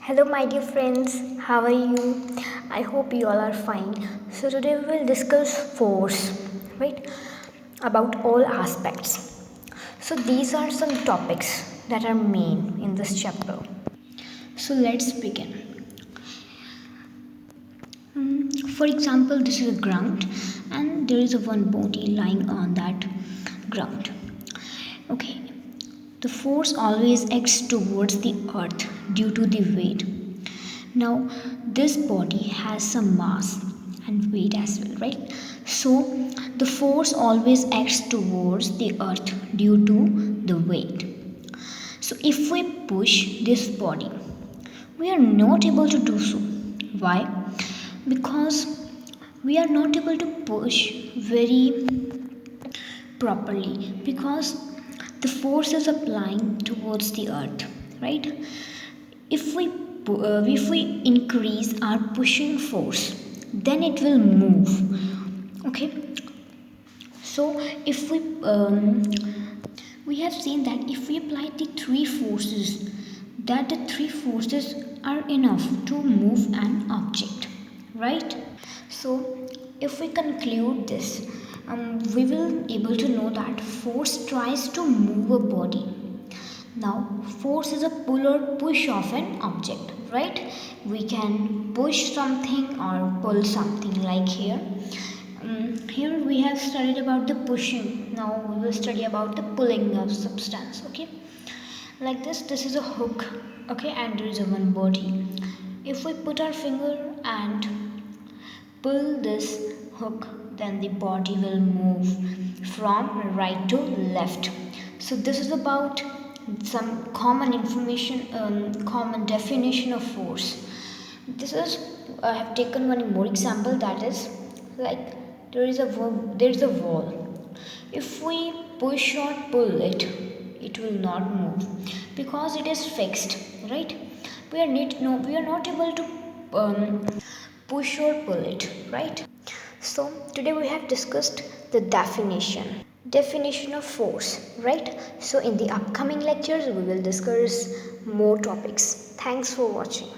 Hello, my dear friends. How are you? I hope you all are fine. So, today we will discuss force, right? About all aspects. So, these are some topics that are main in this chapter. So, let's begin. For example, this is a ground, and there is a one body lying on that ground. Okay, the force always acts towards the earth due to the weight. Now, this body has some mass and weight as well, right? So, the force always acts towards the earth due to the weight. So, if we push this body, we are not able to do so. Why? Because we are not able to push very properly because the force is applying towards the earth, right? If we increase our pushing force, then it will move. Okay, so if we have seen that if we apply the three forces, that the three forces are enough to move an object, right? So if we conclude this, we will able to know that force tries to move a body. Now, force is a pull or push of an object, right? We can push something or pull something, like here. Here we have studied about the pushing. Now we will study about the pulling of substance. Okay, like this is a hook. Okay, and there is a one body. If we put our finger and pull this hook, then the body will move from right to left. So this is about some common information, common definition of force. This is, I have taken one more example, that is like there is a wall. If we push or pull it, it will not move because it is fixed, right? We are not able to push or pull it, right? So today we have discussed the definition of force, right? So in the upcoming lectures we will discuss more topics. Thanks for watching.